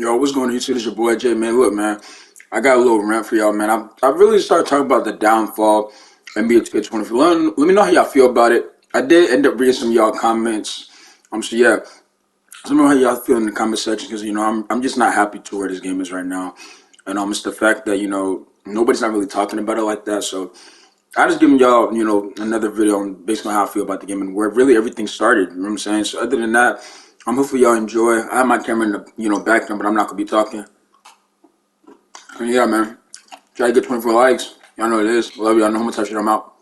Yo, what's going on YouTube? This your boy Jay, man. Look, man, I got a little rant for y'all, man. I really started talking about the downfall and NBA 2K24. Let me know how y'all feel about it. I did end up reading some of y'all comments. So yeah, let me know how y'all feel in the comment section because I'm just not happy to where this game is right now, and it's the fact that nobody's not really talking about it like that. So I just giving y'all another video on basically how I feel about the game and where really everything started. You know what I'm saying? So other than that, hopefully y'all enjoy. I have my camera in the background, but I'm not gonna be talking. And yeah, man. Try to get 24 likes. Y'all know what it is. Love y'all. Know how much shit I'm out.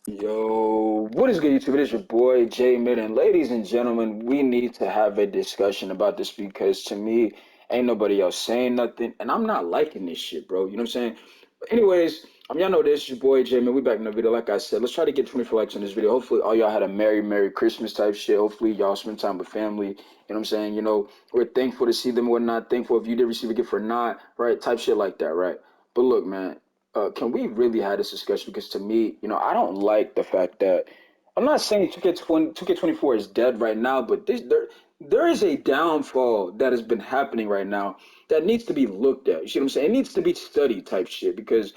Yo, what is good, YouTube? It is your boy Jay Mid, and ladies and gentlemen, we need to have a discussion about this because to me, ain't nobody else saying nothing, and I'm not liking this shit, bro. You know what I'm saying? But anyways, y'all know this, your boy Jay Mid. We back in the video. Like I said, let's try to get 24 likes on this video. Hopefully, all y'all had a Merry Christmas type shit. Hopefully, y'all spend time with family. You know what I'm saying? We're thankful to see them. We're not thankful if you did receive a gift or not, right? Type shit like that, right? But look, man, can we really have this discussion? Because to me, I don't like the fact that I'm not saying 2K24 is dead right now, but there is a downfall that has been happening right now that needs to be looked at. You see what I'm saying? It needs to be studied type shit because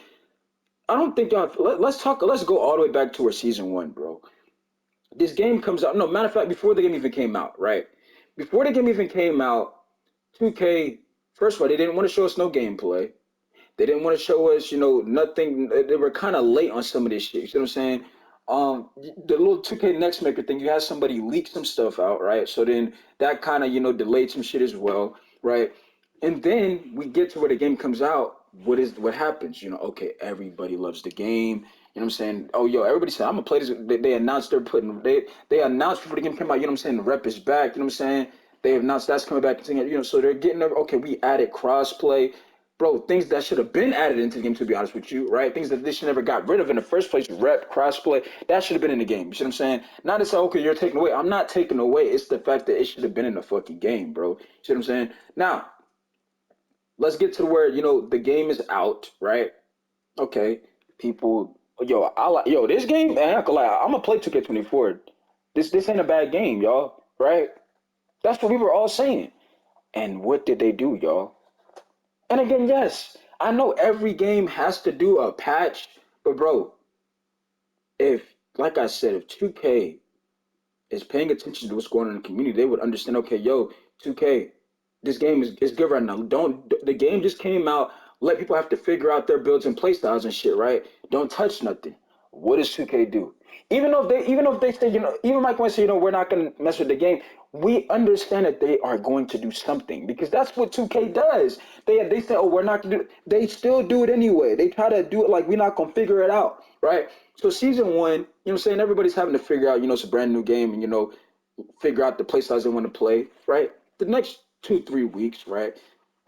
I don't think y'all. Let's go all the way back to our season one, bro. This game comes out. No, matter of fact, before the game even came out, right? Before the game even came out, 2K. First of all, they didn't want to show us no gameplay. They didn't want to show us, nothing. They were kind of late on some of this shit. You see what I'm saying? The little 2K Next Maker thing, you had somebody leak some stuff out, right? So then that kind of, delayed some shit as well, right? And then we get to where the game comes out. What happens? Okay, everybody loves the game. You know what I'm saying? Oh, yo, everybody said I'm gonna play this. They announced they announced before the game came out. You know what I'm saying? The rep is back. You know what I'm saying? They announced that's coming back. So they're getting okay. We added crossplay, bro, things that should have been added into the game, to be honest with you, right? Things that they should never got rid of in the first place, rep, crossplay, that should have been in the game. You see what I'm saying? Not to say, okay, you're taking away. I'm not taking away. It's the fact that it should have been in the fucking game, bro. You see what I'm saying? Now, let's get to where, the game is out, right? Okay, people, yo, this game, man, I'm gonna lie, I'm gonna play 2K24. This ain't a bad game, y'all, right? That's what we were all saying. And what did they do, y'all? And again, yes, I know every game has to do a patch, but bro, if like I said, if 2K is paying attention to what's going on in the community, they would understand, okay, yo, 2K, this game is good right now. Don't the game just came out, let people have to figure out their builds and play styles and shit, right? Don't touch nothing. What does 2K do? Even if they say, even Mike might say, we're not gonna mess with the game, we understand that they are going to do something because that's what 2K does. They say, oh, we're not gonna do it. They still do it anyway. They try to do it like we're not gonna figure it out, right? So season one, you know what I'm saying, everybody's having to figure out, it's a brand new game and figure out the play styles they want to play, right? The next 2, 3 weeks, right?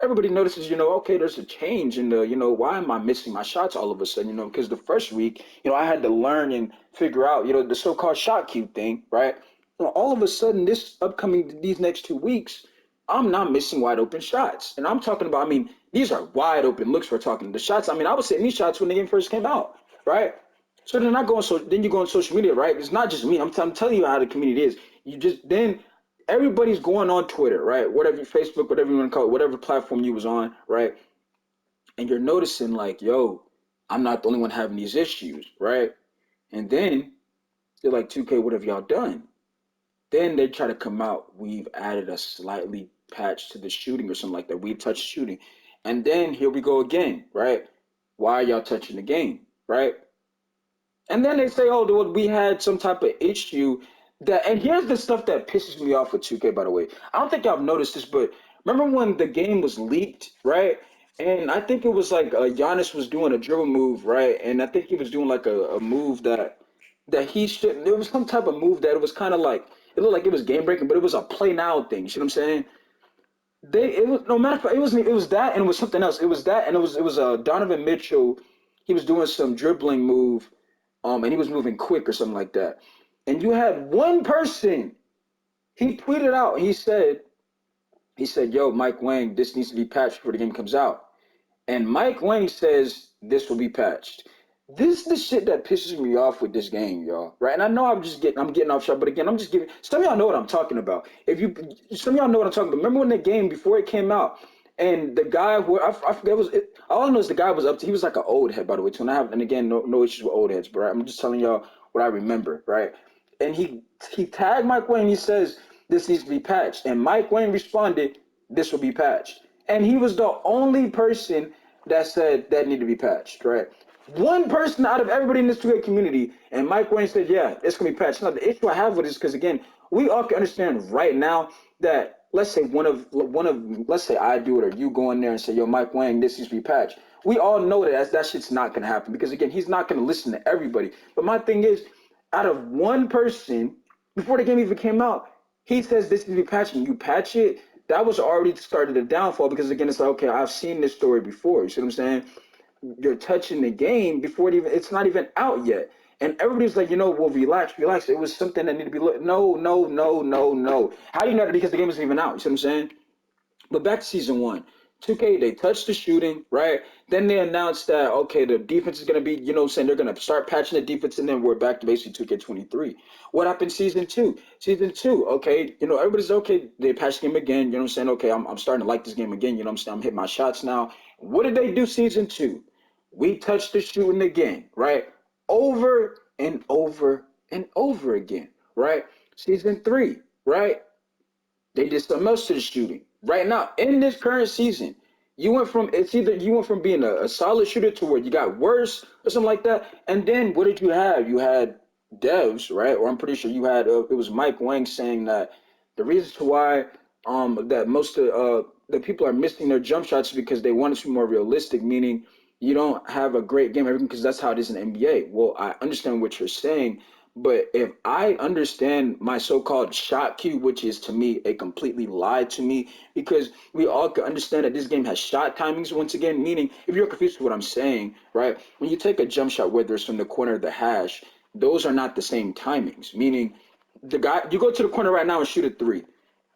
Everybody notices, okay, there's a change in the, why am I missing my shots all of a sudden, because the first week, I had to learn and figure out, the so-called shot cue thing, right? All of a sudden, these next 2 weeks, I'm not missing wide open shots. And I'm talking about, I mean, these are wide open looks we're talking. The shots, I mean, I was hitting these shots when the game first came out, right? So then then you go on social media, right? It's not just me. I'm telling you how the community is. You just then everybody's going on Twitter, right? Whatever Facebook, whatever you want to call it, whatever platform you was on, right? And you're noticing like, yo, I'm not the only one having these issues, right? And then they're like, 2K, what have y'all done? Then they try to come out, we've added a slightly patch to the shooting or something like that. We've touched shooting. And then here we go again, right? Why are y'all touching the game, right? And then they say, oh, well, we had some type of issue that, and here's the stuff that pisses me off with 2K, by the way. I don't think y'all have noticed this, but remember when the game was leaked, right? And I think it was like Giannis was doing a dribble move, right? And I think he was doing like a move that he shouldn't. There was some type of move that it was kind of like it looked like it was game breaking, but it was a play now thing. You see what I'm saying? It was no matter of fact, it was that and it was something else. It was that and it was Donovan Mitchell. He was doing some dribbling move, and he was moving quick or something like that. And you had one person. He tweeted out. He said, "Yo, Mike Wang, this needs to be patched before the game comes out." And Mike Wang says this will be patched. This is the shit that pisses me off with this game, y'all. Right? And I know I'm getting off track, but again, I'm just giving some of y'all know what I'm talking about. If you some of y'all know what I'm talking about. Remember when the game before it came out, And the guy who I forget was it, all I know is the guy was up to, he was like an old head, by the way, too. And I have, and again, no issues with old heads, but right? I'm just telling y'all what I remember, right? And he tagged Mike Wayne. He says this needs to be patched, and Mike Wayne responded, "This will be patched." And he was the only person that said that need to be patched, right? One person out of everybody in this 2K community, and Mike Wayne said, "Yeah, it's gonna be patched." Now the issue I have with this, because again, we all can understand right now that let's say let's say I do it or you go in there and say, "Yo, Mike Wayne, this needs to be patched." We all know that shit's not gonna happen because again, he's not gonna listen to everybody. But my thing is, out of one person before the game even came out, he says this needs to be patched, and you patch it. That was already started the downfall because again, it's like okay, I've seen this story before. You see what I'm saying? You're touching the game before it's not even out yet. And everybody's like, well, relax, relax. It was something that needed to be looked. No, no, no, no, no. How do you know that? Because the game isn't even out. You see what I'm saying? But back to season one, 2K, they touched the shooting, right? Then they announced that, okay, the defense is going to be, saying they're going to start patching the defense, and then we're back to basically 2K23. What happened season two? Season two, okay, everybody's okay. They patched the game again, you know what I'm saying? Okay, I'm starting to like this game again, you know what I'm saying? I'm hitting my shots now. What did they do season two? We touched the shooting again, right? Over and over and over again, right? Season three, right? They did something else to the shooting. Right now, in this current season, you went from being a solid shooter to where you got worse or something like that. And then what did you have? You had devs, right? Or I'm pretty sure you had it was Mike Wang saying that the reason to why that most of the people are missing their jump shots is because they want it to be more realistic, meaning you don't have a great game everything because that's how it is in the NBA. Well, I understand what you're saying, but if I understand my so-called shot cue, which is to me a completely lie to me, because we all can understand that this game has shot timings once again, meaning if you're confused with what I'm saying, right? When you take a jump shot, whether it's from the corner of the hash, those are not the same timings. Meaning the guy you go to the corner right now and shoot a three.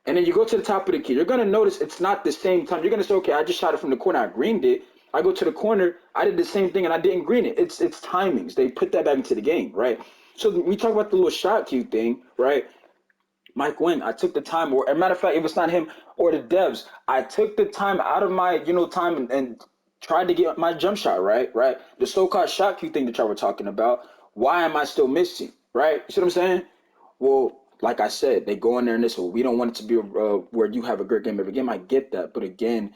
And then you go to the top of the key. You're gonna notice it's not the same time. You're gonna say, okay, I just shot it from the corner, I greened it. I go to the corner, I did the same thing and I didn't green it. It's timings. They put that back into the game, right? So we talk about the little shot cue thing, right? Mike Wynn, I took the time, or as a matter of fact, if it's not him or the devs, I took the time out of my, time and tried to get my jump shot right, right? The so-called shot cue thing that y'all were talking about. Why am I still missing, right? You see what I'm saying? Well, like I said, they go in there and they say, well, we don't want it to be where you have a great game every game. I get that, but again,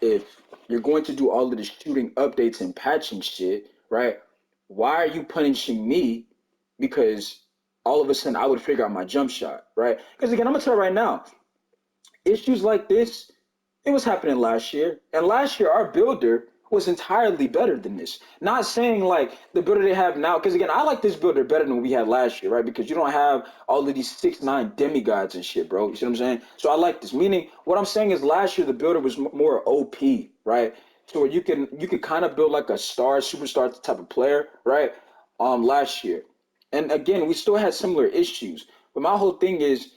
if you're going to do all of the shooting updates and patching shit, right? Why are you punishing me? Because all of a sudden I would figure out my jump shot, right? Because again, I'm gonna tell you right now, issues like this, it was happening last year. And last year, our builder was entirely better than this. Not saying like the builder they have now, because again, I like this builder better than we had last year, right? Because you don't have all of these 6'9" demigods and shit, bro. You see what I'm saying? So I like this. Meaning, what I'm saying is last year the builder was more OP, right? So where you could kind of build like a star, superstar type of player, right? Last year. And again, we still had similar issues. But my whole thing is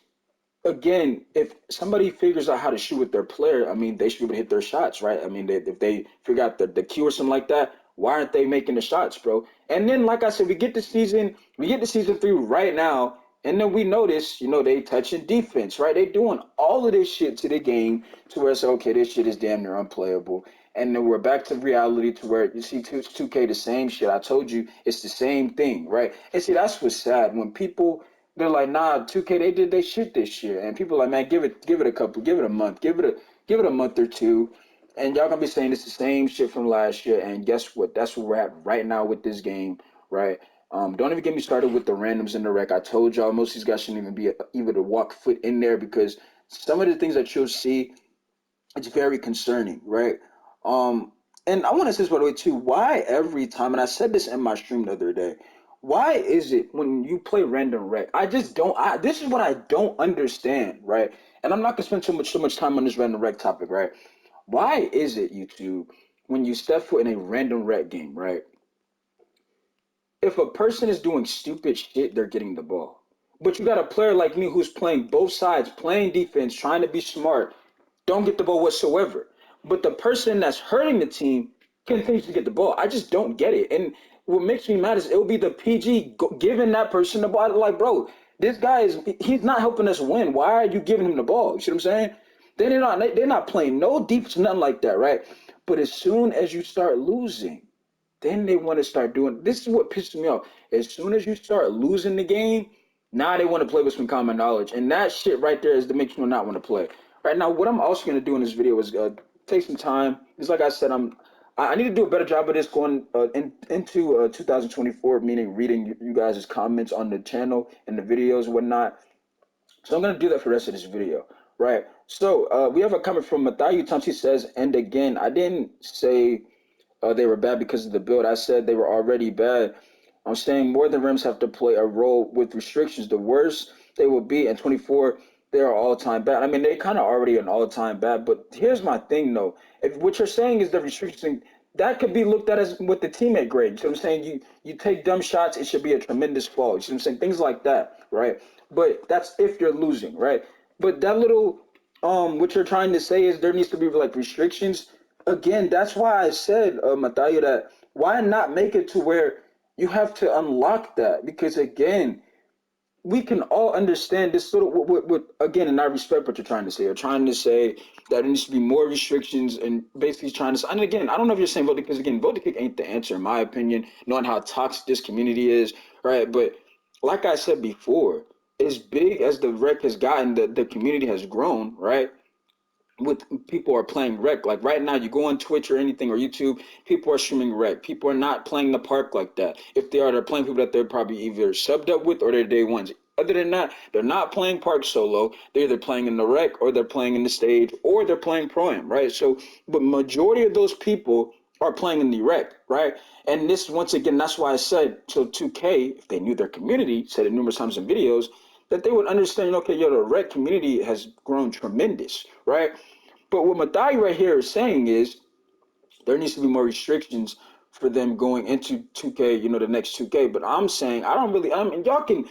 again, if somebody figures out how to shoot with their player, I mean, they should be able to hit their shots, right? I mean, if they figure out the cue or something like that, why aren't they making the shots, bro? And then, like I said, we get to season three right now, and then we notice, they touching defense, right? They doing all of this shit to the game to where it's okay, this shit is damn near unplayable. And then we're back to reality to where you see 2K the same shit. I told you it's the same thing, right? And see, that's what's sad when people they're like, nah, 2K, they did they shit this year. And people are like, man, give it a couple, give it a month, give it a month or two. And y'all gonna be saying it's the same shit from last year. And guess what? That's where we're at right now with this game, right? Don't even get me started with the randoms in the rec. I told y'all most of these guys shouldn't even be even to walk foot in there because some of the things that you'll see, it's very concerning, right? Um, and I want to say this by the way too. Why every time, and I said this in my stream the other day, why is it when you play random rec? I just don't. This is what I don't understand, right? And I'm not gonna spend so much time on this random rec topic, right? Why is it YouTube when you step foot in a random rec game, right? If a person is doing stupid shit, they're getting the ball. But you got a player like me who's playing both sides, playing defense, trying to be smart, don't get the ball whatsoever. But the person that's hurting the team continues to get the ball. I just don't get it. And what makes me mad is it'll be the PG giving that person the ball. Like, bro, this guy he's not helping us win. Why are you giving him the ball? You see what I'm saying? They're not playing no defense, nothing like that, right? But as soon as you start losing, then they want to start doing this is what pisses me off. As soon as you start losing the game, now they want to play with some common knowledge. And that shit right there is the makes you not want to play. Right now, what I'm also gonna do in this video is take some time. It's like I said, I need to do a better job of this going into 2024, meaning reading you guys' comments on the channel and the videos and whatnot. So I'm gonna do that for the rest of this video, right? So we have a comment from Matthew Thompson. He says, and again, I didn't say they were bad because of the build. I said they were already bad. I'm saying more than Rams have to play a role with restrictions. The worse they will be in 24, they are all time bad. I mean, they kind of already an all time bad. But here's my thing, though. If what you're saying is the restrictions, that could be looked at as with the teammate grade. So I'm saying you take dumb shots, it should be a tremendous fall. You see what I'm saying? Things like that, right? But that's if you're losing, right? But that little what you're trying to say is there needs to be like restrictions. Again, that's why I said, Mathayo, that why not make it to where you have to unlock that? Because again, we can all understand this sort of what again, and I respect what you're trying to say. You're trying to say that there needs to be more restrictions and basically trying to. And again, I don't know if you're saying vote because again, vote to kick ain't the answer in my opinion, knowing how toxic this community is, right? But like I said before, as big as the rec has gotten, the community has grown, right? With people are playing rec. Like right now, you go on Twitch or anything or YouTube, people are streaming rec. People are not playing the park like that. If they are, they're playing people that they're probably either subbed up with or they're day ones. Other than that, they're not playing park solo. They're either playing in the rec or they're playing in the stage or they're playing pro-am, right? So, but majority of those people are playing in the rec, right? And this, once again, that's why I said, so 2K, if they knew their community, said it numerous times in videos, that they would understand, okay, yo, the rec community has grown tremendous, right? But what Mathai right here is saying is there needs to be more restrictions for them going into 2K, the next 2K. But I'm saying I don't really. I mean, y'all can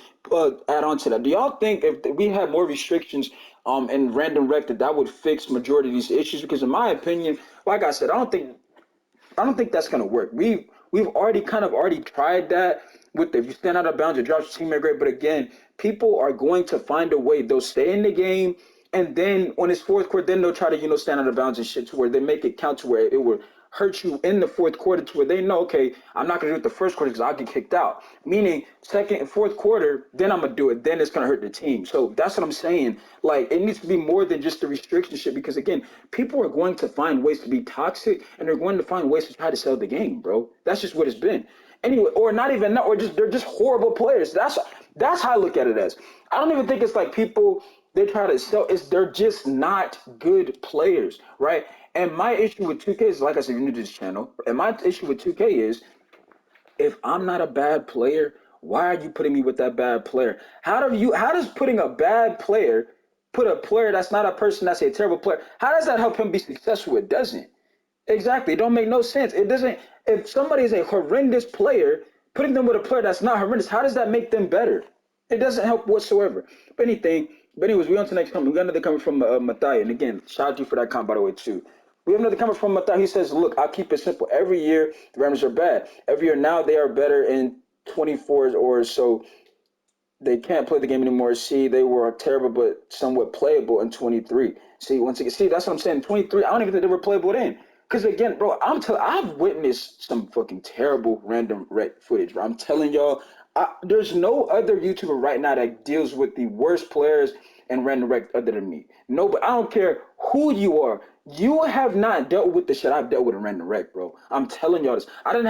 add on to that. Do y'all think if we had more restrictions in random rec that would fix majority of these issues? Because in my opinion, like I said, I don't think that's gonna work. We've already kind of already tried that with the if you stand out of bounds, it drops your teammate grade. But again, people are going to find a way. They'll stay in the game, and then when it's fourth quarter, then they'll try to stand out of bounds and shit to where they make it count to where it will hurt you in the fourth quarter to where they know, okay, I'm not gonna do it the first quarter because I'll get kicked out. Meaning second and fourth quarter, then I'm gonna do it. Then it's gonna hurt the team. So that's what I'm saying. Like it needs to be more than just the restriction shit because again, people are going to find ways to be toxic and they're going to find ways to try to sell the game, bro. That's just what it's been. Anyway, or not even that, or just they're just horrible players. That's how I look at it as. I don't even think it's like people they try to sell. It's they're just not good players, right? And my issue with 2K is, like I said, you're new to this channel. And my issue with 2K is, if I'm not a bad player, why are you putting me with that bad player? How does putting a bad player put a player that's not a person that's a terrible player? How does that help him be successful? It doesn't. Exactly. It don't make no sense. It doesn't. If somebody is a horrendous player, putting them with a player that's not horrendous, how does that make them better? It doesn't help whatsoever. But anyways, we on to the next comment. We got another comment from Mathai. And again, shout out to you for that comment, by the way, too. We have another comment from Mathai. He says, look, I'll keep it simple. Every year, the Rams are bad. Every year now, they are better in 24 or so. They can't play the game anymore. See, they were terrible but somewhat playable in 23. See, once again, see, that's what I'm saying. 23, I don't even think they were playable then. Because again, bro, I've witnessed some fucking terrible random rec footage, bro. I'm telling y'all, there's no other YouTuber right now that deals with the worst players and random rec other than me. No, but I don't care who you are. You have not dealt with the shit I've dealt with in random rec, bro. I'm telling y'all this. I didn't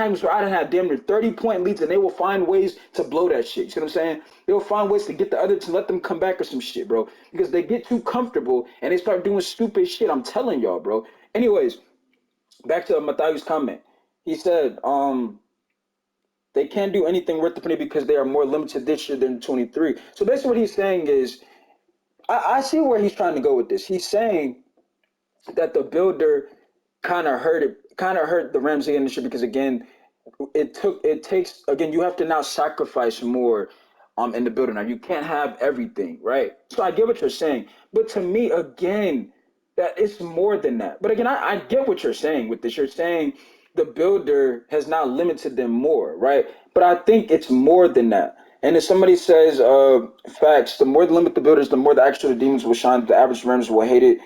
have damn near 30-point leads, and they will find ways to blow that shit. You see what I'm saying? They'll find ways to get the other to let them come back or some shit, bro. Because they get too comfortable and they start doing stupid shit. I'm telling y'all, bro. Anyways, back to Matthew's comment. He said, they can't do anything worth the penny because they are more limited this year than 23. So basically what he's saying is, I see where he's trying to go with this. He's saying that the builder kind of hurt the Ramsey industry because again, it takes again you have to now sacrifice more in the builder. Now you can't have everything, right? So I get what you're saying, but to me again, that it's more than that. But again, I get what you're saying with this. You're saying the builder has now limited them more, right? But I think it's more than that. And if somebody says facts, the more the limit the builders, the more the actual demons will shine. The average Rams will hate it,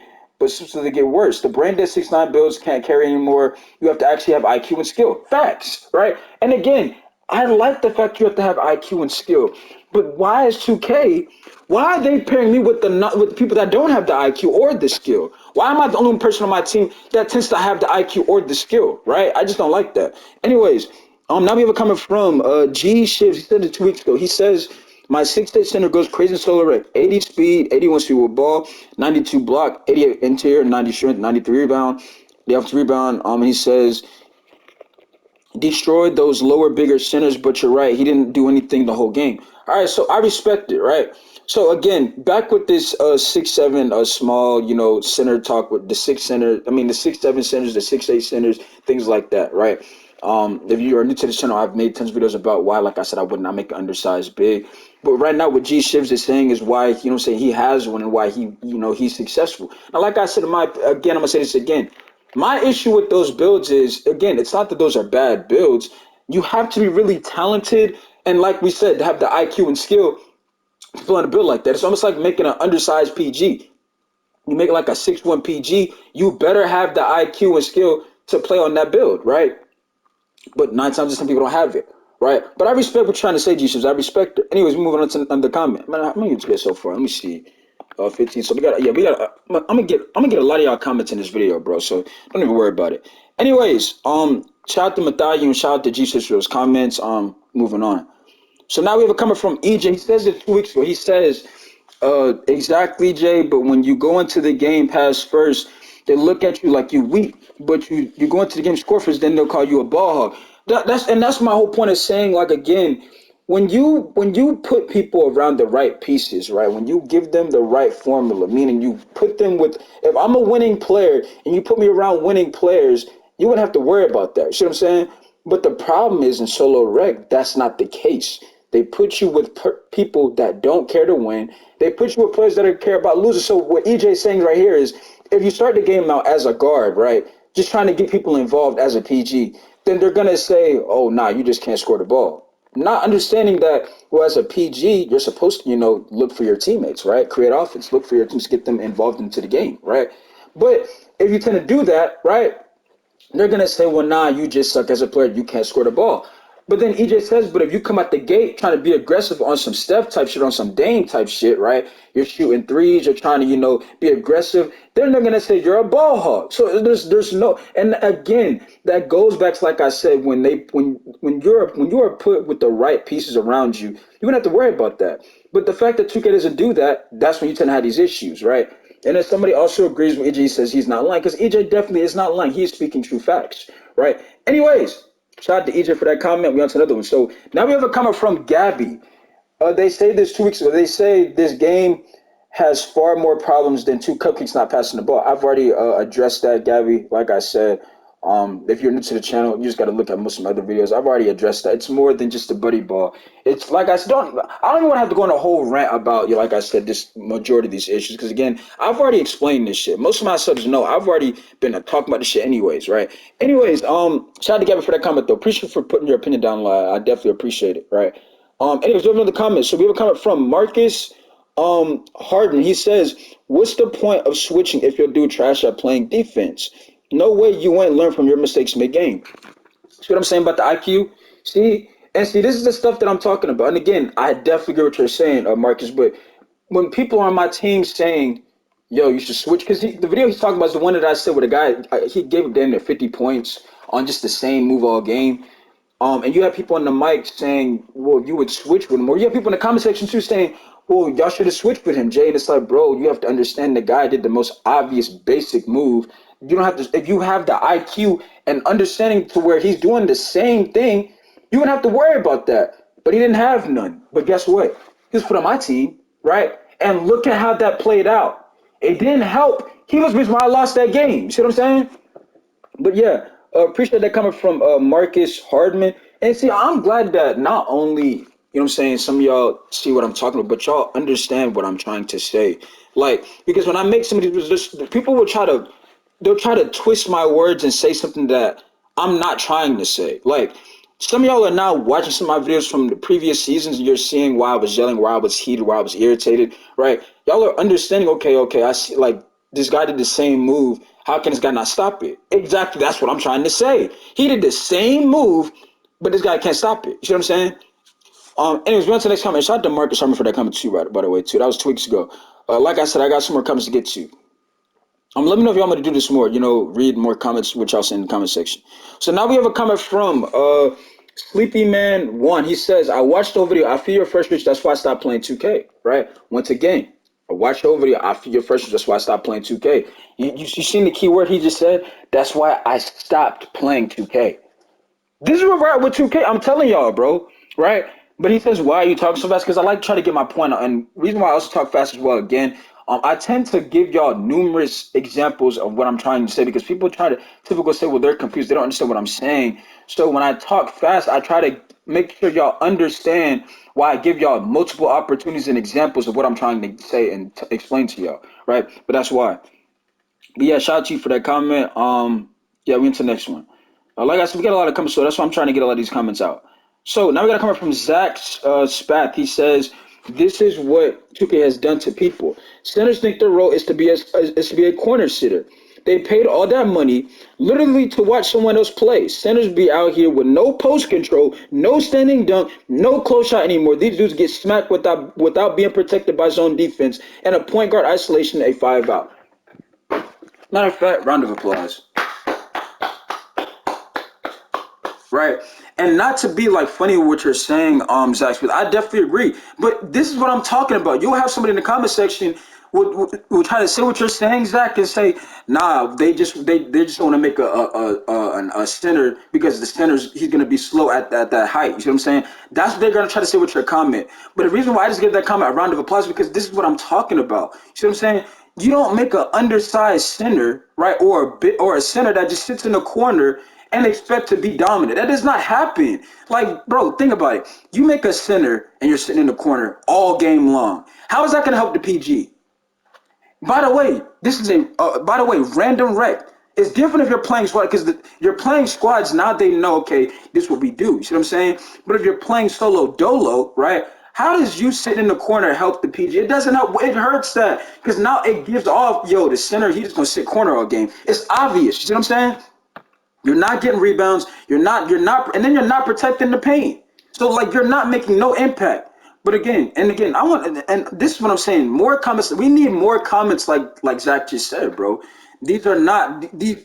but so they get worse. The brain dead 6'9" builds can't carry anymore. You have to actually have IQ and skill. Facts, right? And again, I like the fact you have to have IQ and skill, but why is 2K? Why are they pairing me with the people that don't have the IQ or the skill? Why am I the only person on my team that tends to have the IQ or the skill? Right? I just don't like that. Anyways, now we have a comment from G Shivs. He said it 2 weeks ago. He says my 6'8" center goes crazy in solo rec. 80 speed, 81 speed with ball, 92 block, 88 interior, 90 strength, 93 rebound. The offensive rebound. And he says destroyed those lower, bigger centers, but you're right. He didn't do anything the whole game. All right, so I respect it, right? So again, back with this 6'7", small, center talk with the six center. I mean, the 6'7" centers, the 6'8" centers, things like that, right? If you are new to the channel, I've made tons of videos about why, like I said, I would not make an undersized big. But right now, what G Shivs is saying is why, saying he has one and why he's successful. Now, like I said, I'm gonna say this again. My issue with those builds is, again, it's not that those are bad builds. You have to be really talented and, like we said, to have the IQ and skill to play on a build like that. It's almost like making an undersized PG. You make like a 6'1" PG, you better have the IQ and skill to play on that build, right? But 9 times some people don't have it, right? But I respect what you're trying to say, Jesus. I respect it. Anyways, moving on to the comment. Man, how many you get so far? Let me see. 15. So we got. I'm gonna get a lot of y'all comments in this video, bro. So don't even worry about it. Anyways, shout out to Mathayu and shout out to Jesus for those comments. Moving on. So now we have a comment from EJ. He says it 2 weeks ago. He says, exactly, Jay. But when you go into the game pass first, they look at you like you weak. But you go into the game score first, then they'll call you a ball hog. That's my whole point of saying, like, again, when you put people around the right pieces, right? When you give them the right formula, meaning you put them with. If I'm a winning player and you put me around winning players, you wouldn't have to worry about that. You see what I'm saying? But the problem is in solo rec, that's not the case. They put you with people that don't care to win. They put you with players that care about losing. So what EJ is saying right here is, if you start the game out as a guard, right, just trying to get people involved as a PG, then they're gonna say, "Oh, nah, you just can't score the ball." Not understanding that, well, as a PG, you're supposed to, look for your teammates, right? Create offense, look for your teams, get them involved into the game, right? But if you tend to do that, right, they're gonna say, well, nah, you just suck as a player. You can't score the ball. But then EJ says, but if you come out the gate trying to be aggressive on some Steph type shit, on some Dame type shit, right? You're shooting threes, you're trying to, be aggressive. Then they're gonna say you're a ball hog. So there's no, and again, that goes back to, like I said, when you're put with the right pieces around you, you don't have to worry about that. But the fact that 2K doesn't do that, that's when you tend to have these issues, right? And if somebody also agrees with EJ, says he's not lying, because EJ definitely is not lying. He's speaking true facts, right? Anyways, shout out to EJ for that comment. We on to another one. So now we have a comment from Gabby. They say this 2 weeks ago. They say this game has far more problems than two cupcakes not passing the ball. I've already addressed that, Gabby. Like I said, if you're new to the channel, you just got to look at most of my other videos. I've already addressed that. It's more than just a buddy ball. It's like I said, I don't even want to have to go on a whole rant about, like I said, this majority of these issues. Because again, I've already explained this shit. Most of my subs know I've already been talking about this shit anyways, right? Anyways, shout out to Gabby for that comment though. Appreciate for putting your opinion down. I definitely appreciate it, right? Anyways, we have another comment. So we have a comment from Marcus Harden. He says, what's the point of switching if your dude trash at playing defense? No way you won't learn from your mistakes mid-game. See what I'm saying about the IQ? See, this is the stuff that I'm talking about. And again, I definitely get what you're saying, Marcus, but when people on my team saying, yo, you should switch, because the video he's talking about is the one that I said where the guy, he gave him damn near 50 points on just the same move all game. And you have people on the mic saying, well, you would switch with him. Or you have people in the comment section too saying, well, y'all should have switched with him, Jay. And it's like, bro, you have to understand the guy did the most obvious basic move. You don't have to, if you have the IQ and understanding to where he's doing the same thing, you wouldn't have to worry about that. But he didn't have none. But guess what? He was put on my team, right? And look at how that played out. It didn't help. He was the reason why I lost that game. You see what I'm saying? But yeah, appreciate that coming from Marcus Hardman. And see, I'm glad that not only, what I'm saying, some of y'all see what I'm talking about, but y'all understand what I'm trying to say. Like, because when I make some of these, people will they'll try to twist my words and say something that I'm not trying to say. Like, some of y'all are now watching some of my videos from the previous seasons, and you're seeing why I was yelling, why I was heated, why I was irritated, right? Y'all are understanding, okay, I see, like, this guy did the same move. How can this guy not stop it? Exactly. That's what I'm trying to say. He did the same move, but this guy can't stop it. You see what I'm saying? Anyways, we on to the next comment. Shout out to Marcus Sherman for that comment too, right? By the way, too. That was 2 weeks ago. Like I said, I got some more comments to get to. Let me know if y'all want me to do this more. Read more comments, which y'all say in the comment section. So now we have a comment from Sleepy Man One. He says, "I watched the video. I feel your frustration. That's why I stopped playing 2K." Right? Once again, I watched the video. I feel your frustration. That's why I stopped playing 2K. You seen the key word he just said? That's why I stopped playing 2K. This is what we're at with 2K. I'm telling y'all, bro. Right? But he says, "Why are you talking so fast?" Because I like to try to get my point out. And reason why I also talk fast as well, again, I tend to give y'all numerous examples of what I'm trying to say because people try to typically say, well, they're confused. They don't understand what I'm saying. So when I talk fast, I try to make sure y'all understand why I give y'all multiple opportunities and examples of what I'm trying to say and explain to y'all. Right? But that's why. But yeah, shout out to you for that comment. Yeah, we into the next one. Like I said, we got a lot of comments, so that's why I'm trying to get a lot of these comments out. So now we got a comment from Zach Spath. He says, "This is what 2K has done to people. Centers think their role is to be a corner sitter. They paid all that money literally to watch someone else play. Centers be out here with no post control, no standing dunk, no close shot anymore. These dudes get smacked without being protected by zone defense and a point guard isolation, a 5 out." Matter of fact, round of applause. Right. And not to be like funny with what you're saying, Zach Smith, I definitely agree. But this is what I'm talking about. You'll have somebody in the comment section will try to say what you're saying, Zach, and say, nah, they just want to make a center because the center's he's gonna be slow at that height. You see what I'm saying? That's what they're gonna try to say with your comment. But the reason why I just give that comment a round of applause is because this is what I'm talking about. You see what I'm saying? You don't make an undersized center, right, or a center that just sits in the corner and expect to be dominant. That does not happen. Like, bro, think about it. You make a center and you're sitting in the corner all game long. How is that going to help the PG? By the way, random rec. It's different if you're playing squad because you're playing squads. Now they know, okay, this is what we do. You see what I'm saying? But if you're playing solo dolo, right? How does you sitting in the corner help the PG? It doesn't help. It hurts that because now it gives off, yo, the center, he's just going to sit corner all game. It's obvious. You see what I'm saying? You're not getting rebounds. And then you're not protecting the paint. So like you're not making no impact. But again, I want, and this is what I'm saying. More comments. We need more comments like Zach just said, bro. These are not the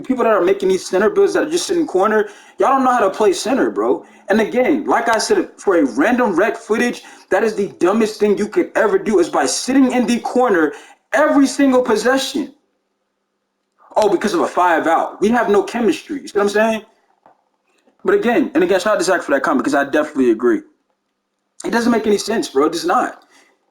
people that are making these center builds that are just sitting corner. Y'all don't know how to play center, bro. And again, like I said, for a random rec footage, that is the dumbest thing you could ever do is by sitting in the corner every single possession. Oh, because of a 5 out. We have no chemistry. You see what I'm saying? But again, shout out to Zach for that comment because I definitely agree. It doesn't make any sense, bro. It does not.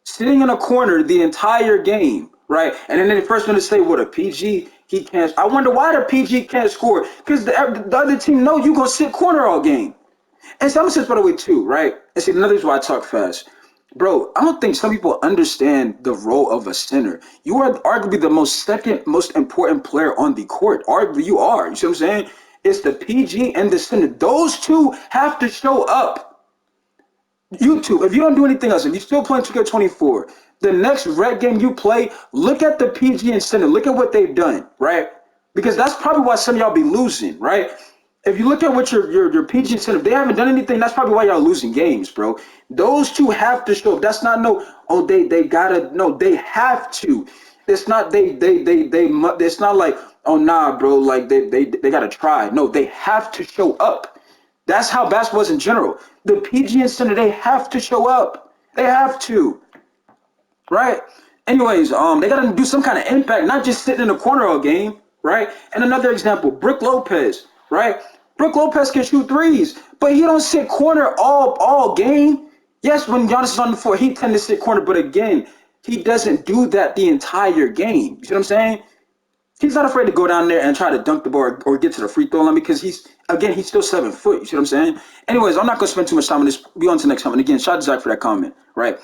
Sitting in a corner the entire game, right? And then the first one to say, what, a PG, he can't. I wonder why the PG can't score. Because the other team know you're going to sit corner all game. And some sense, by the way, too, right? And see, another reason why I talk fast. Bro, I don't think some people understand the role of a center. You are arguably the second most important player on the court. Arguably, you are. You see what I'm saying? It's the PG and the center. Those two have to show up. You two, if you don't do anything else, if you're still playing 2K24, the next red game you play, look at the PG and center. Look at what they've done, right? Because that's probably why some of y'all be losing, right? If you look at what your PG and center, if they haven't done anything, that's probably why y'all losing games, bro. Those two have to show up. That's not no, oh, they gotta, no, they have to. It's not it's not like, oh, nah, bro, like they gotta try. No, they have to show up. That's how basketball is in general. The PG and Center, they have to show up. They have to, right? Anyways, they gotta do some kind of impact, not just sitting in the corner all game, right? And another example, Brook Lopez, right? Brook Lopez can shoot threes, but he don't sit corner all game. Yes, when Giannis is on the floor, he tend to sit corner, but again, he doesn't do that the entire game. You see what I'm saying? He's not afraid to go down there and try to dunk the ball or get to the free throw line because he's still 7 foot. You see what I'm saying? Anyways, I'm not gonna spend too much time on this. Be on to the next comment. Again, shout out to Zach for that comment. Right.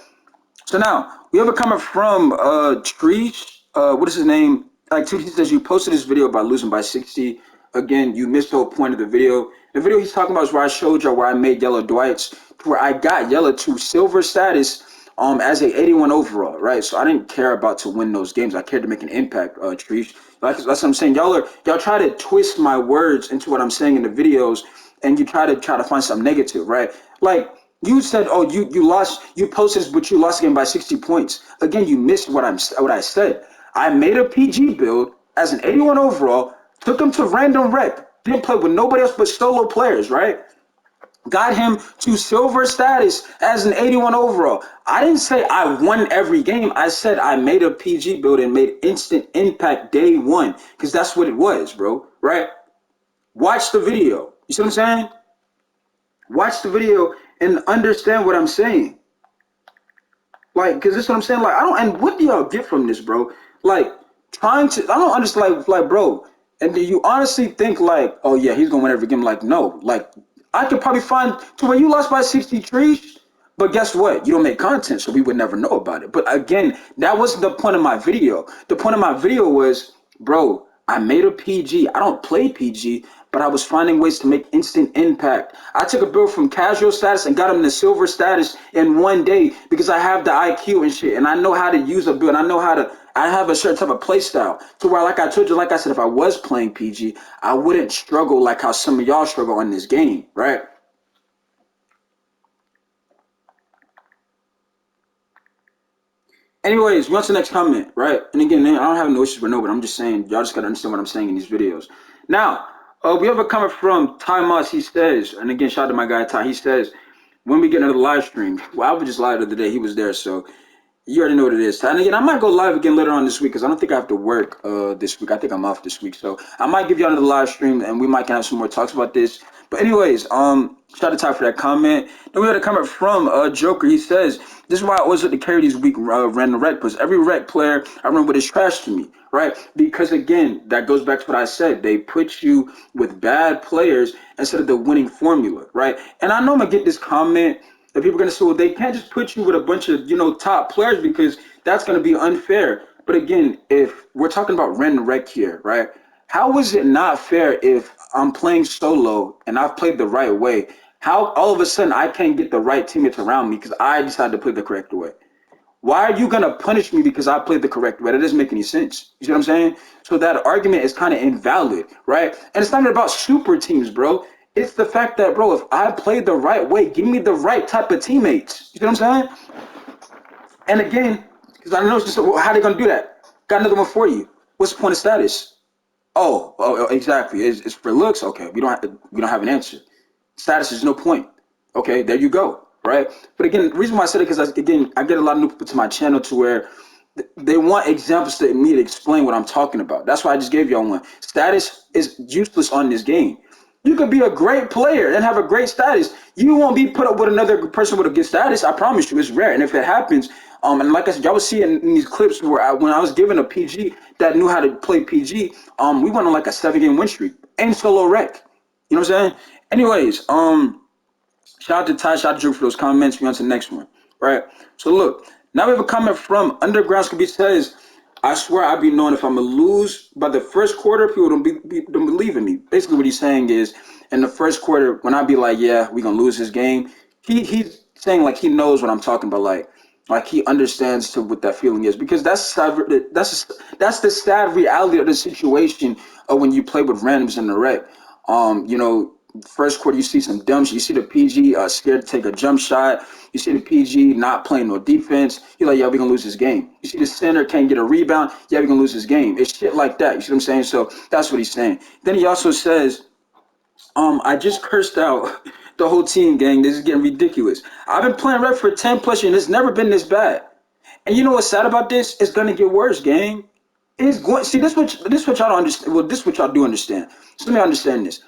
So now we have a comment from Treesh. What is his name? Like he says, you posted this video about losing by 60. Again, you missed the whole point of the video. The video he's talking about is where I showed you where I made yellow Dwights, where I got yellow to silver status as a 81 overall, right? So I didn't care about to win those games. I cared to make an impact, Trish. That's what I'm saying. Y'all try to twist my words into what I'm saying in the videos, and you try to find something negative, right? Like you said, oh, you lost, you posted, this, but you lost the game by 60 points. Again, you missed what I said. I made a PG build as an 81 overall, took him to random rep, didn't play with nobody else but solo players, right? Got him to silver status as an 81 overall. I didn't say I won every game. I said I made a PG build and made instant impact day one because that's what it was, bro. Right? Watch the video. You see what I'm saying? Watch the video and understand what I'm saying. Like, because this is what I'm saying. Like, I don't, and what do y'all get from this, bro? Like, I don't understand, bro, and do you honestly think, like, oh, yeah, he's going to win every game? Like, no. Like, I could probably find to where you lost by 60 trees, but guess what? You don't make content, so we would never know about it. But again, that wasn't the point of my video. The point of my video was, bro, I made a PG. I don't play PG, but I was finding ways to make instant impact. I took a build from casual status and got him to silver status in one day because I have the IQ and shit, and I know how to use a build. I have a certain type of play style to where, like I told you, like I said, if I was playing PG, I wouldn't struggle like how some of y'all struggle on this game, right? Anyways, what's the next comment, right? And again, I don't have no issues with nobody. I'm just saying, y'all just gotta understand what I'm saying in these videos. Now, we have a comment from Ty Moss. He says, and again, shout out to my guy Ty. He says, when we get another live stream, well, I was just live the other day. He was there, so you already know what it is. And again, I might go live again later on this week because I don't think I have to work this week. I think I'm off this week, so I might give you another live stream, and we might have some more talks about this. But anyways, shout out to Ty for that comment. Then we had a comment from Joker. He says, "This is why I always like to carry these weak random rec because every rec player I run with is trash to me, right? Because again, that goes back to what I said. They put you with bad players instead of the winning formula, right? And I know I'm gonna get this comment that people are going to say, well, they can't just put you with a bunch of, top players because that's going to be unfair. But again, if we're talking about random rec here, right? How is it not fair if I'm playing solo and I've played the right way? How all of a sudden I can't get the right teammates around me because I decided to play the correct way? Why are you gonna punish me because I played the correct way? That doesn't make any sense. You see what I'm saying? So that argument is kind of invalid, right? And it's not even about super teams, bro. It's the fact that, bro, if I played the right way, give me the right type of teammates. You see what I'm saying? And again, because I know it's just well, how they gonna do that? Got another one for you. What's the point of status? Oh, exactly. It's for looks. Okay, we don't have an answer. Status is no point. Okay, there you go. Right. But again, the reason why I said it because again, I get a lot of new people to my channel to where they want examples to me to explain what I'm talking about. That's why I just gave y'all one. Status is useless on this game. You could be a great player and have a great status. You won't be put up with another person with a good status. I promise you, it's rare. And if it happens, and like I said, y'all will see in these clips where when I was given a PG that knew how to play PG, we went on like a 7-game win streak and solo rec. You know what I'm saying? Anyways, shout out to Ty, shout out to Drew for those comments. We on to the next one, right? So look, now we have a comment from Underground Scooby says, I swear I be knowing if I'm gonna lose by the first quarter, people don't believe in me. Basically, what he's saying is, in the first quarter, when I be like, yeah, we gonna lose this game, he's saying like he knows what I'm talking about, like he understands to what that feeling is because that's the sad reality of the situation of when you play with randoms in the rec. First quarter you see some dumb shit. You see the PG scared to take a jump shot. You see the PG not playing no defense. You're like, yeah, we gonna lose this game. You see the center can't get a rebound. Yeah, we gonna lose this game. It's shit like that. You see what I'm saying? So that's what he's saying. Then he also says, I just cursed out the whole team, gang. This is getting ridiculous. I've been playing rec for 10 plus years and it's never been this bad. And you know what's sad about this? It's gonna get worse, gang. It's going. See, this what y'all don't understand. Well, this what y'all do understand. So let me understand this.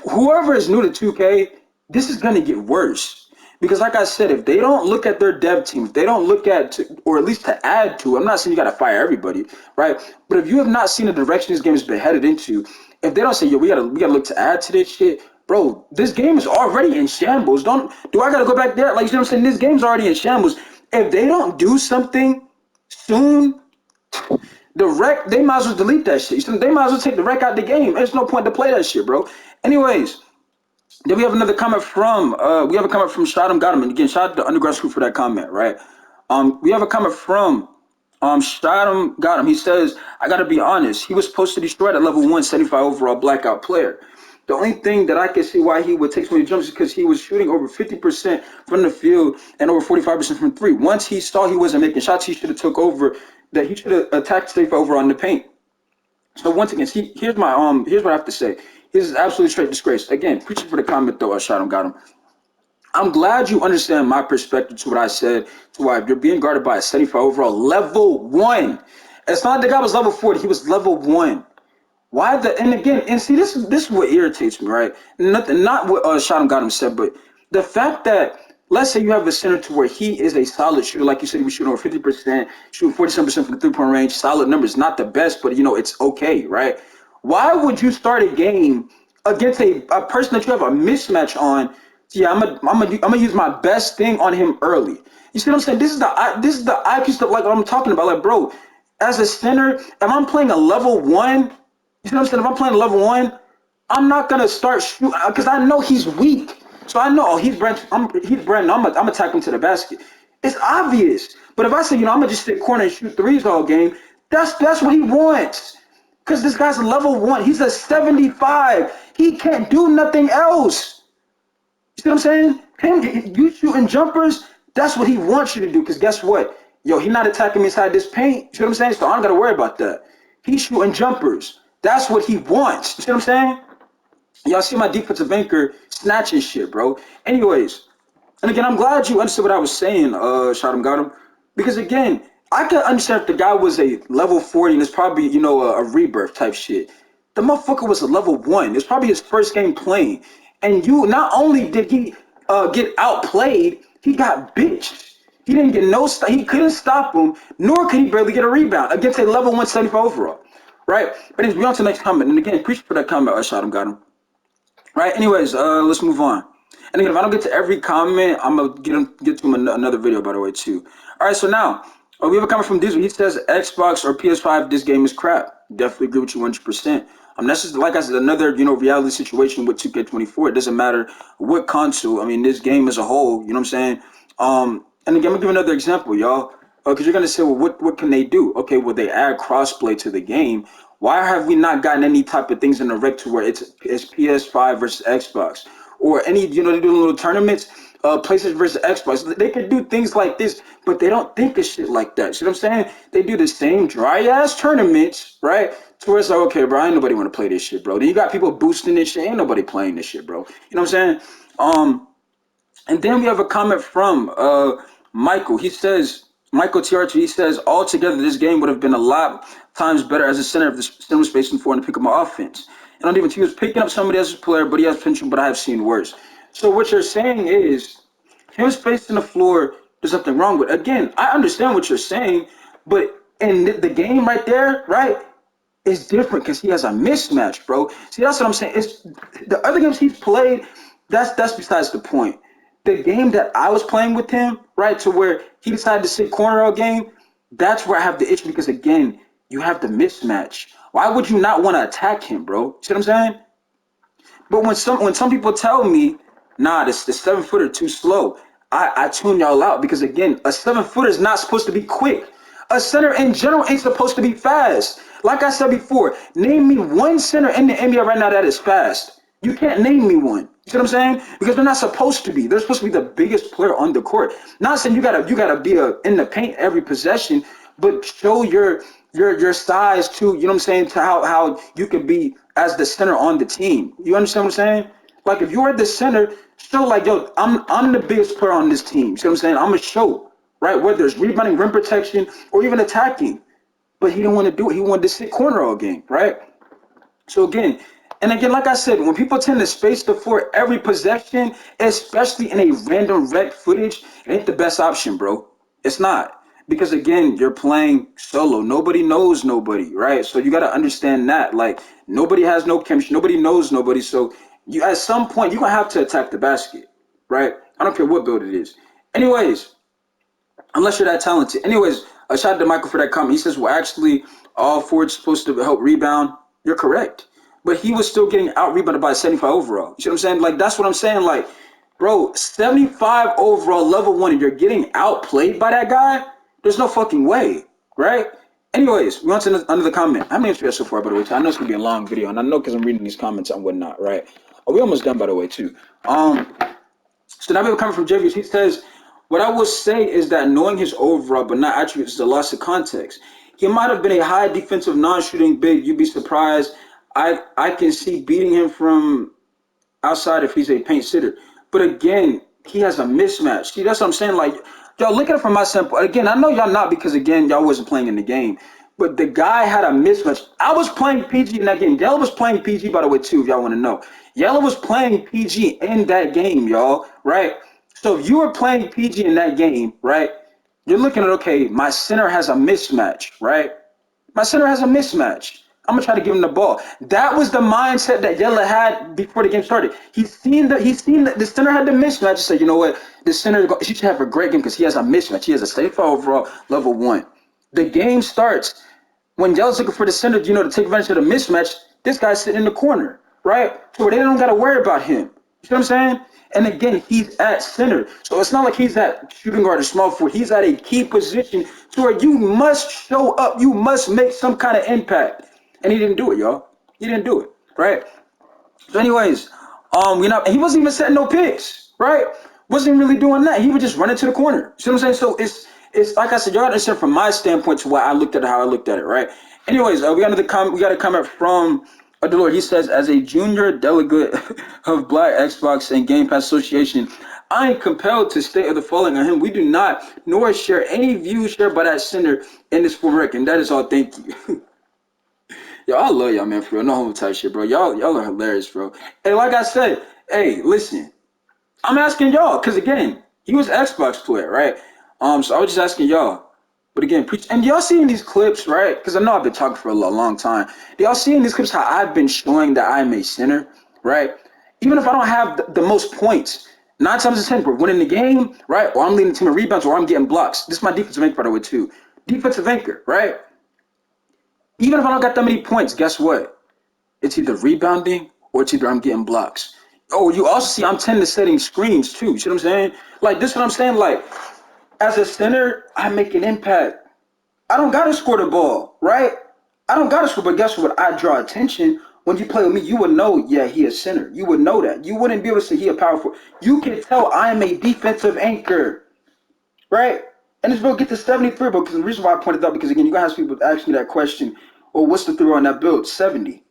Whoever is new to 2K, this is gonna get worse. Because like I said, if they don't look at their dev team, if they don't look at or at least to add to, I'm not saying you gotta fire everybody, right? But if you have not seen the direction this game has been headed into, if they don't say, yo, we gotta look to add to this shit, bro, this game is already in shambles. Do I gotta go back there? Like you know what I'm saying? This game's already in shambles. If they don't do something soon, the rec, they might as well delete that shit. They might as well take the rec out the game. There's no point to play that shit, bro. Anyways, then we have another comment from we have a comment from Shot Got him. And again, shout out to Underground School for that comment, right? We have a comment from Shot him, got him. He says, I got to be honest. He was supposed to destroy that level 175 overall blackout player. The only thing that I can see why he would take so many jumps is because he was shooting over 50% from the field and over 45% from three. Once he saw he wasn't making shots, he should have took over. That he should have attacked safe over on the paint. So once again, here's what I have to say. This is absolutely straight disgrace. Again, preaching for the comment though. I shot him, got him. I'm glad you understand my perspective to what I said, to why you're being guarded by a 75 overall, level one. It's not like the guy was level 40, he was level one. Why the and again and see this is what irritates me, right? Nothing, not what Shot him got him said, but the fact that let's say you have a center to where he is a solid shooter, like you said, he was shooting over 50%, shooting 47% from the 3 point range, solid numbers, not the best, but it's okay, right? Why would you start a game against a person that you have a mismatch on? Yeah, I'm gonna use my best thing on him early. You see what I'm saying? This is the IQ stuff like I'm talking about. Like, bro, as a center, if I'm playing a level one, you see what I'm saying? If I'm playing level one, I'm not gonna start shooting because I know he's weak. So I know he's Brandon. I'm gonna attack him to the basket. It's obvious. But if I say I'm gonna just sit corner and shoot threes all game, that's what he wants. Because this guy's a level one. He's a 75. He can't do nothing else. You see what I'm saying? You shooting jumpers, that's what he wants you to do. Because guess what? Yo, he's not attacking me inside this paint. You see what I'm saying? So I don't got to worry about that. He's shooting jumpers. That's what he wants. You see what I'm saying? Y'all see my defensive anchor snatching shit, bro. Anyways, and again, I'm glad you understood what I was saying, Shot him, got him. Because again, I can understand if the guy was a level 40 and it's probably, a rebirth type shit. The motherfucker was a level one. It's probably his first game playing. And you not only did he get outplayed, he got bitched. He didn't get he couldn't stop him, nor could he barely get a rebound against a level 175 overall. Right? But anyways, we on to the next comment. And again, appreciate for that comment, Shot him, got him. Right. Anyways, let's move on. And again, if I don't get to every comment, I'm gonna get to him another video, by the way, too. All right. So now we have a comment from Diesel. He says Xbox or PS5, this game is crap. Definitely agree with you 100%. That's just like I said, another reality situation with 2K24. It doesn't matter what console. I mean, this game as a whole. You know what I'm saying? And again, I'm gonna give another example, y'all. Because you're gonna say, well, what can they do? Okay, well, they add crossplay to the game. Why have we not gotten any type of things in the rec to where it's PS5 versus Xbox or any they do little tournaments, PlayStation versus Xbox. They can do things like this, but they don't think of shit like that. See what I'm saying? They do the same dry ass tournaments, right? To where it's like, okay, bro, ain't nobody want to play this shit, bro. Then you got people boosting this shit, ain't nobody playing this shit, bro. You know what I'm saying? And then we have a comment from Michael. He says, Michael TRT, he says, altogether, this game would have been a lot times better as a center of the center space and for to pick up my offense. And not even he was picking up somebody else's player, but he has potential, but I have seen worse. So what you're saying is him spacing the floor, there's nothing wrong with. Again, I understand what you're saying, but in the game right there, right, is different because he has a mismatch, bro. See, that's what I'm saying. It's the other games he's played. That's besides the point. The game that I was playing with him, right, to where he decided to sit corner all game. That's where I have the issue because again, you have the mismatch. Why would you not want to attack him, bro? See what I'm saying? But when some people tell me, nah, this the 7 footer too slow, I tune y'all out because again, a 7 footer is not supposed to be quick. A center in general ain't supposed to be fast. Like I said before, name me one center in the NBA right now that is fast. You can't name me one. You see what I'm saying? Because they're not supposed to be. They're supposed to be the biggest player on the court. Not saying you gotta be in the paint every possession, but show your size too. You know what I'm saying? To how you can be as the center on the team. You understand what I'm saying? Like if you're the center, show like yo, I'm the biggest player on this team. See what I'm saying? I'm a show, right? Whether it's rebounding, rim protection, or even attacking. But he didn't want to do it. He wanted to sit corner all game, right? So again, and again, like I said, when people tend to space the floor every possession, especially in a random rec footage, it ain't the best option, bro. It's not. Because again, you're playing solo. Nobody knows nobody, right? So you gotta understand that. Like nobody has no chemistry, nobody knows nobody. So you at some point you're gonna have to attack the basket, right? I don't care what build it is. Anyways, unless you're that talented. Anyways, a shout out to Michael for that comment. He says, well, actually, all forwards supposed to help rebound. You're correct. But he was still getting out rebounded by a 75 overall. You see what I'm saying? Like, that's what I'm saying. Like, Bro, 75 overall, level 1, and you're getting outplayed by that guy? There's no fucking way, right? Anyways, we on to another comment. How many minutes so far, by the way? I know it's gonna be a long video, and I know because I'm reading these comments and whatnot, right? Oh, we almost done, by the way, too. So now we have a comment from JV. He says, "What I will say is that knowing his overall but not attributes is a loss of context. He might have been a high defensive non-shooting big. You'd be surprised. I can see beating him from outside if he's a paint sitter. But again, he has a mismatch. See, that's what I'm saying. Like, y'all look at it from my standpoint. Again, I know y'all not because again, y'all wasn't playing in the game. But the guy had a mismatch. I was playing PG in that game. Yellow was playing PG, by the way, too, if y'all want to know. Yellow was playing PG in that game, y'all, right? So if you were playing PG in that game, right, you're looking at, okay, my center has a mismatch, right? My center has a mismatch. I'm gonna try to give him the ball. That was the mindset that Yella had before the game started. He's seen that the center had the mismatch. He said, you know what, the center he should have a great game because he has a mismatch. He has a safe overall level 1. The game starts when Yella's looking for the center, to take advantage of the mismatch. This guy's sitting in the corner, right? So they don't gotta worry about him. You see what I'm saying? And again, he's at center. So it's not like he's at shooting guard or small forward. He's at a key position to where you must show up. You must make some kind of impact. And he didn't do it, y'all. He didn't do it, right? So anyways, he wasn't even setting no picks, right? Wasn't really doing that. He would just run into the corner. You see what I'm saying? So it's like I said, y'all understand from my standpoint to why I looked at it, how I looked at it, right? Anyways, we got another comment. We got a comment from Delord. He says, as a junior delegate of Black Xbox and Game Pass Association, I am compelled to state the following on him. We do not nor share any views shared by that center in this form record. And that is all. Thank you. Yo, I love y'all, man, for real. No homo type shit, bro. Y'all are hilarious, bro. And like I said, hey, listen, I'm asking y'all, because again, he was an Xbox player, right? So I was just asking y'all. But again, preach, and y'all seeing these clips, right? Because I know I've been talking for a long time. Y'all seeing these clips how I've been showing that I'm a center, right? Even if I don't have the most points, 9 times out of 10, we're winning the game, right? Or I'm leading the team in rebounds, or I'm getting blocks. This is my defensive anchor, by the way, too. Defensive anchor, right? Even if I don't got that many points, guess what? It's either rebounding or it's either I'm getting blocks. Oh, you also see I'm tending to setting screens too. You see what I'm saying? Like this is what I'm saying. Like as a center, I make an impact. I don't gotta score the ball, right? I don't gotta score, but guess what? I draw attention. When you play with me, you would know, yeah, he is center. You would know that. You wouldn't be able to say he a powerful. You can tell I am a defensive anchor, right? And this bro get to 73, bro. Because the reason why I pointed out, because again, you guys people ask me that question, well, what's the throw on that build? 70.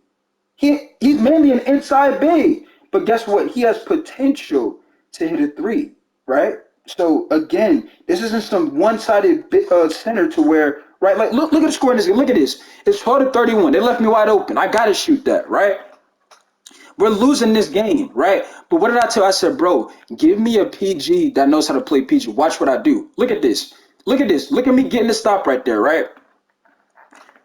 He's mainly an inside big, but guess what? He has potential to hit a three, right? So again, this isn't some one-sided center to where, right? Like look at the score in this game. Look at this. It's 12-31. They left me wide open. I gotta shoot that, right? We're losing this game, right? But what did I tell? I said, bro, give me a PG that knows how to play PG. Watch what I do. Look at this. Look at this. Look at me getting the stop right there, right?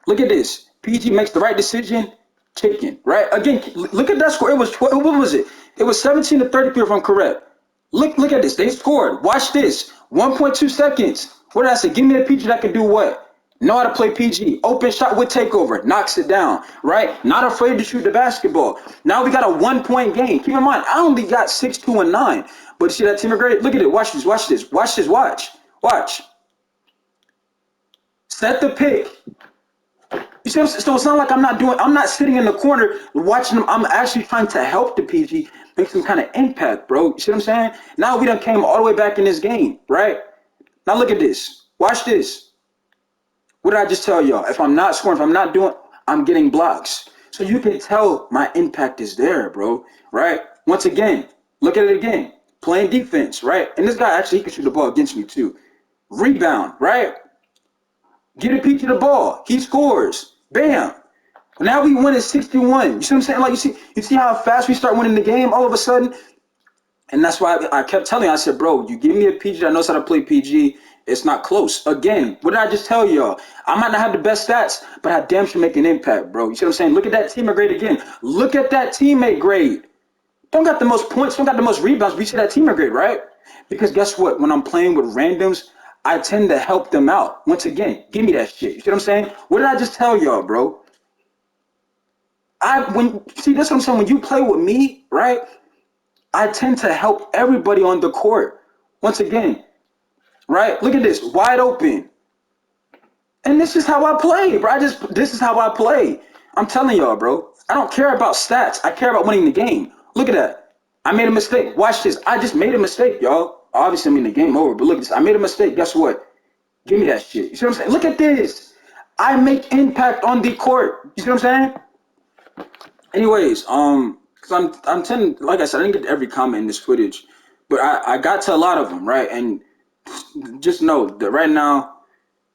Look at this. PG makes the right decision. Chicken, right? Again, look at that score. It was 12, what was it? It was 17-33 if I'm correct. Look at this. They scored. Watch this. 1.2 seconds. What did I say? Give me a PG that can do what? Know how to play PG. Open shot with takeover. Knocks it down. Right? Not afraid to shoot the basketball. Now we got a 1-point game. Keep in mind, I only got 6, 2, and 9. But you see that team are great? Look at it. Watch this. Watch this. Watch this. Watch. Watch. Set the pick. You see, so it's not like I'm not sitting in the corner watching them. I'm actually trying to help the PG make some kind of impact, bro. You see what I'm saying? Now we done came all the way back in this game, right? Now look at this. Watch this. What did I just tell y'all? If I'm not scoring, if I'm not doing, I'm getting blocks. So you can tell my impact is there, bro, right? Once again, look at it again. Playing defense, right? And this guy actually, he can shoot the ball against me too. Rebound, right? Get a peek to the ball. He scores. Bam. Now we win at 61. You see what I'm saying? Like you see how fast we start winning the game all of a sudden? And that's why I kept telling you, I said, bro, you give me a PG that knows how to play PG, it's not close. Again, what did I just tell y'all? I might not have the best stats, but I damn sure make an impact, bro. You see what I'm saying? Look at that teammate grade again. Look at that teammate grade. Don't got the most points, don't got the most rebounds, but you see that teammate grade, right? Because guess what? When I'm playing with randoms, I tend to help them out. Once again, give me that shit. You see what I'm saying? What did I just tell y'all, bro? That's what I'm saying. When you play with me, right? I tend to help everybody on the court. Once again, right? Look at this, wide open. And this is how I play, bro. This is how I play. I'm telling y'all, bro. I don't care about stats. I care about winning the game. Look at that. I made a mistake. Watch this. I just made a mistake, y'all. Obviously, I mean the game over, but look at this. I made a mistake. Guess what? Give me that shit. You see what I'm saying? Look at this. I make impact on the court. You see what I'm saying? Anyways, because I'm tending, like I said, I didn't get to every comment in this footage, but I got to a lot of them, right? And just know that right now,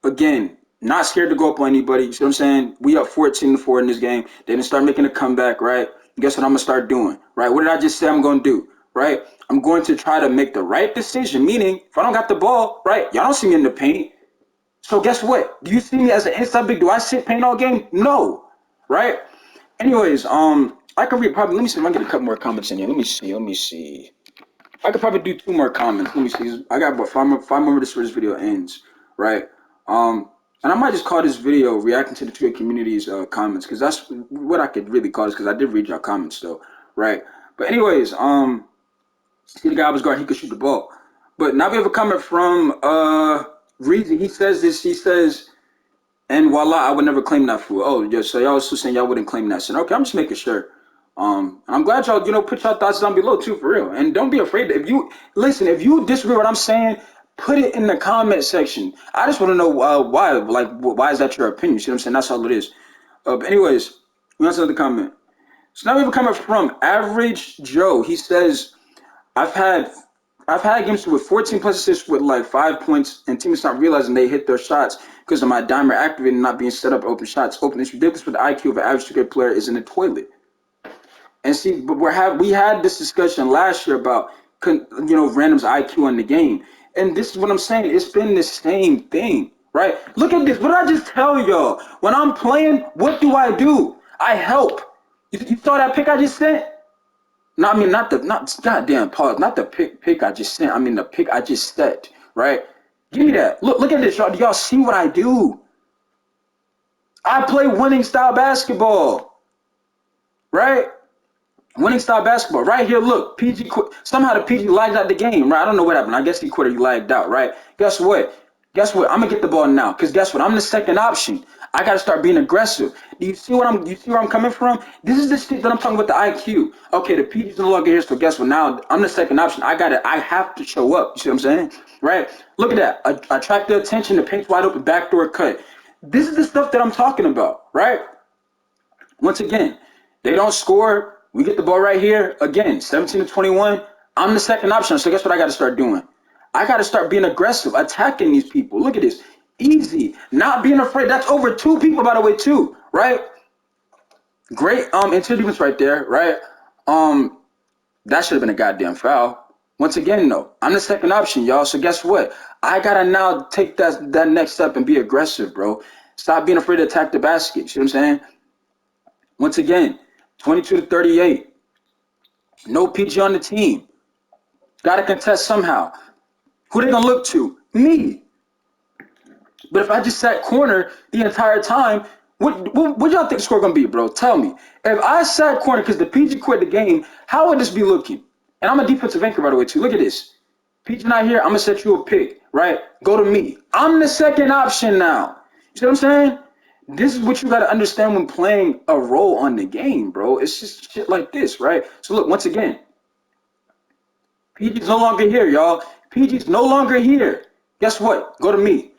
again, not scared to go up on anybody. You see what I'm saying? We up 14-4 in this game. They didn't start making a comeback, right? Guess what I'm gonna start doing, right? What did I just say I'm gonna do, right? I'm going to try to make the right decision. Meaning, if I don't got the ball, right? Y'all don't see me in the paint. So guess what? Do you see me as an inside big? Do I sit paint all game? No, right? Anyways, I could read probably. Let me see if I can get a couple more comments in here. Let me see. Let me see. I could probably do 2 more comments. Let me see. I got about five more minutes before this video ends, right? And I might just call this video reacting to the Twitter community's comments because that's what I could really call this because I did read your comments though, right? But anyways, see the guy was guard, he could shoot the ball. But now we have a comment from Reezy. He says this. He says, and voila, I would never claim that fool. Oh, yeah. So y'all also saying y'all wouldn't claim that sin. Okay, I'm just making sure. I'm glad y'all, put y'all thoughts down below too, for real. And don't be afraid. If you listen, if you disagree with what I'm saying, put it in the comment section. I just want to know why. Like, why is that your opinion? You see what I'm saying? That's all it is. But anyways, we answer the comment. So now we have a comment from Average Joe. He says, I've had I've had games with 14 plus assists with like 5 points, and teams not realizing they hit their shots because of my dimer activating not being set up open shots. Open, it's ridiculous, but the IQ of an average 2K player is in the toilet. And see, but we had this discussion last year about random's IQ in the game, and this is what I'm saying. It's been the same thing, right? Look at this. What did I just tell y'all? When I'm playing, what do? I help. You saw that pick I just sent? No, I mean not goddamn pause, not the pick I just sent. I mean the pick I just set, right? Give me that. Look at this, y'all. Do y'all see what I do? I play winning style basketball, right? Winning style basketball. Right here, look. PG quit. Somehow the PG lagged out the game, right? I don't know what happened. I guess he quit or he lagged out, right? Guess what? I'm gonna get the ball now. Cause guess what? I'm the second option. I gotta start being aggressive. Do you see where I'm coming from? This is the shit that I'm talking about, the IQ. Okay, the PG's no longer here, so guess what? Now I'm the second option. I have to show up. You see what I'm saying? Right? Look at that. Attract the attention, the paint's wide open, backdoor cut. This is the stuff that I'm talking about, right? Once again, they don't score. We get the ball right here. Again, 17-21. I'm the second option. So guess what I got to start doing? I got to start being aggressive, attacking these people. Look at this. Easy. Not being afraid. That's over 2 people, by the way, too. Right? Great interior defense right there. Right? That should have been a goddamn foul. Once again, though, I'm the second option, y'all. So guess what? I got to now take that next step and be aggressive, bro. Stop being afraid to attack the basket. You see what I'm saying? Once again, 22-38. No PG on the team. Got to contest somehow. Who they gonna look to? Me. But if I just sat corner the entire time, what y'all think the score gonna be, bro? Tell me. If I sat corner because the PG quit the game, how would this be looking? And I'm a defensive anchor, by the way, too. Look at this. PG not here. I'm gonna set you a pick, right? Go to me. I'm the second option now. You see what I'm saying? This is what you got to understand when playing a role on the game, bro. It's just shit like this, right? So look, once again, PG's no longer here, y'all. PG's no longer here. Guess what? Go to me.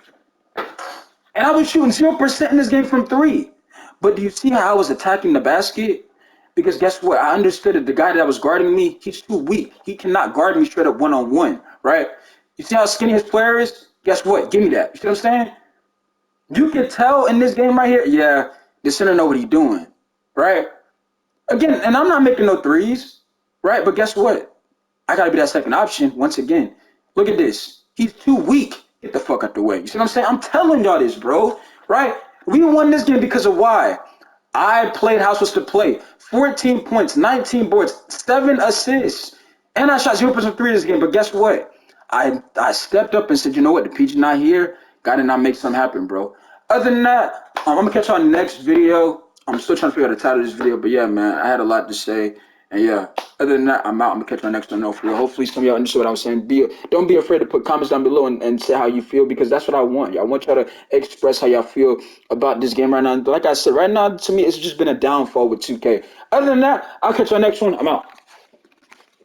And I was shooting 0% in this game from 3. But do you see how I was attacking the basket? Because guess what? I understood that the guy that was guarding me, he's too weak. He cannot guard me straight up one-on-one, right? You see how skinny his player is? Guess what? Give me that. You see what I'm saying? You can tell in this game right here, yeah, the center know what he's doing, right? Again, and I'm not making no threes, right? But guess what? I got to be that second option once again. Look at this. He's too weak. Get the fuck out the way. You see what I'm saying? I'm telling y'all this, bro, right? We won this game because of why? I played how I was supposed to play. 14 points, 19 boards, 7 assists. And I shot 0% 3 this game. But guess what? I stepped up and said, you know what? The PG not here. Got to not make something happen, bro. Other than that, I'm going to catch y'all in the next video. I'm still trying to figure out the title of this video. But yeah, man, I had a lot to say. And yeah, Other than that, I'm out. I'm gonna catch my next one. For real. Hopefully, some of y'all understood what I was saying. Don't be afraid to put comments down below and say how you feel, because that's what I want. I want y'all to express how y'all feel about this game right now. Like I said, right now to me, it's just been a downfall with 2K. Other than that, I'll catch y'all next one. I'm out.